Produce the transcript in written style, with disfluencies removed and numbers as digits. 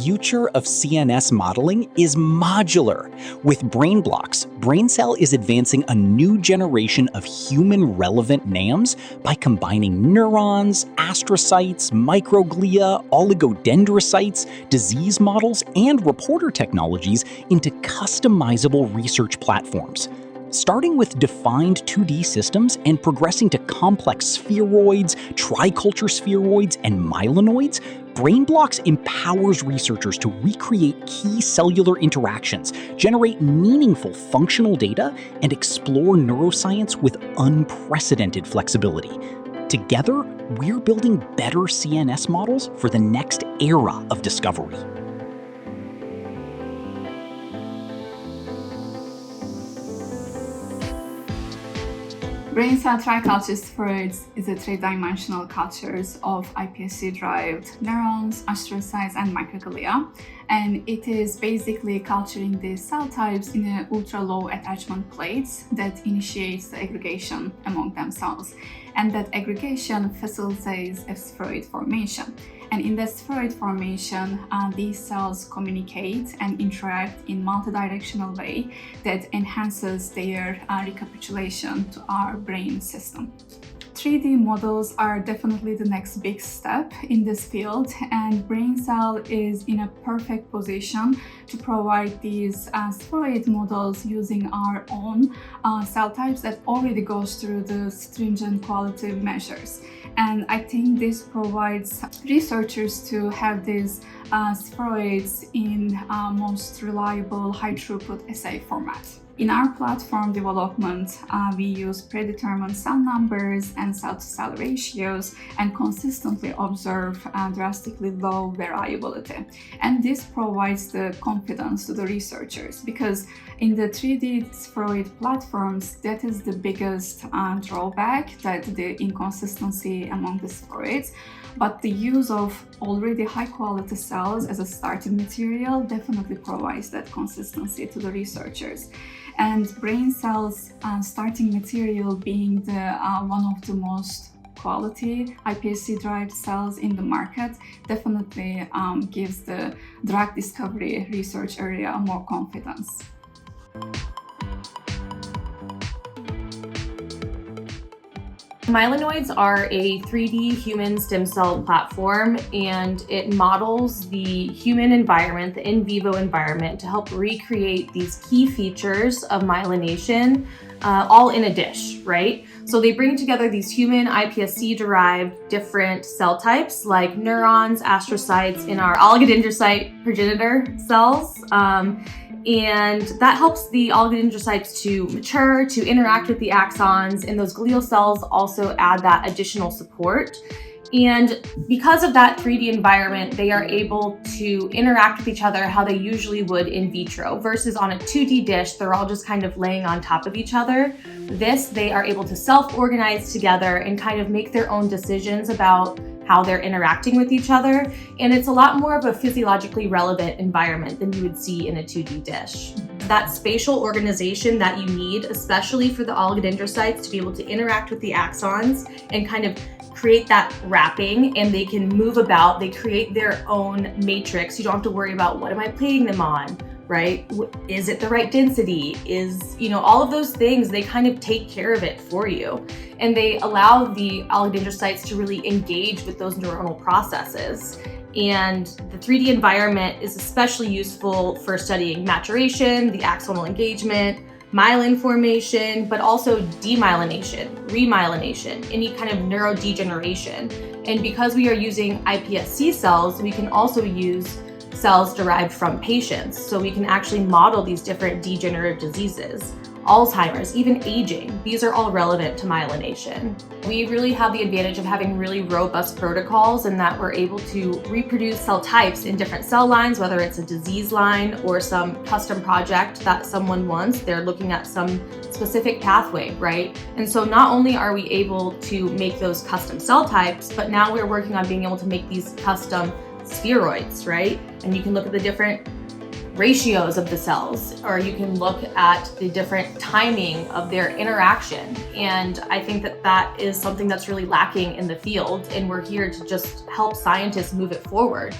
future of CNS modeling is modular. With BrainBloX, BrainXell is advancing a new generation of human-relevant NAMs by combining neurons, astrocytes, microglia, oligodendrocytes, disease models, and reporter technologies into customizable research platforms. Starting with defined 2D systems and progressing to complex spheroids, triculture spheroids, and myelonoids, BrainBloX empowers researchers to recreate key cellular interactions, generate meaningful functional data, and explore neuroscience with unprecedented flexibility. Together, we're building better CNS models for the next era of discovery. BrainXell triculture spheroids is a three-dimensional cultures of iPSC-derived neurons, astrocytes, and microglia, and it is basically culturing these cell types in a ultra-low attachment plates that initiates the aggregation among themselves, and that aggregation facilitates a spheroid formation. And in the spheroid formation, these cells communicate and interact in multidirectional way that enhances their recapitulation to our brain system. 3D models are definitely the next big step in this field, and BrainXell is in a perfect position to provide these spheroid models using our own cell types that already goes through the stringent qualitative measures. And I think this provides researchers to have these spheroids in most reliable high-throughput assay format. In our platform development, we use predetermined cell numbers and cell-to-cell ratios and consistently observe drastically low variability. And this provides the confidence to the researchers, because in the 3D spheroid platforms, that is the biggest drawback, that the inconsistency among the spheroids. But the use of already high-quality cells as a starting material definitely provides that consistency to the researchers. And BrainXell's starting material being the one of the most quality iPSC-derived cells in the market definitely gives the drug discovery research area more confidence. Myelonoids are a 3D human stem cell platform, and it models the human environment, the in vivo environment, to help recreate these key features of myelination all in a dish, right? So they bring together these human iPSC-derived different cell types like neurons, astrocytes, in our oligodendrocyte progenitor cells. And that helps the oligodendrocytes to mature, to interact with the axons, and those glial cells also add that additional support. And because of that 3D environment, they are able to interact with each other how they usually would in vitro, versus on a 2D dish, they're all just kind of laying on top of each other. They are able to self-organize together and kind of make their own decisions about how they're interacting with each other. And it's a lot more of a physiologically relevant environment than you would see in a 2D dish. That spatial organization that you need, especially for the oligodendrocytes, to be able to interact with the axons and kind of create that wrapping, and they can move about, they create their own matrix. You don't have to worry about, what am I plating them on, right? Is it the right density? All of those things, they kind of take care of it for you. And they allow the oligodendrocytes to really engage with those neuronal processes. And the 3D environment is especially useful for studying maturation, the axonal engagement, myelin formation, but also demyelination, remyelination, any kind of neurodegeneration. And because we are using iPSC cells, we can also use cells derived from patients. So we can actually model these different degenerative diseases. Alzheimer's, even aging, these are all relevant to myelination. We really have the advantage of having really robust protocols, in that we're able to reproduce cell types in different cell lines, whether it's a disease line or some custom project that someone wants. They're looking at some specific pathway, right? And so not only are we able to make those custom cell types, but now we're working on being able to make these custom spheroids, right? And you can look at the different ratios of the cells, or you can look at the different timing of their interaction. And I think that that is something that's really lacking in the field, and we're here to just help scientists move it forward.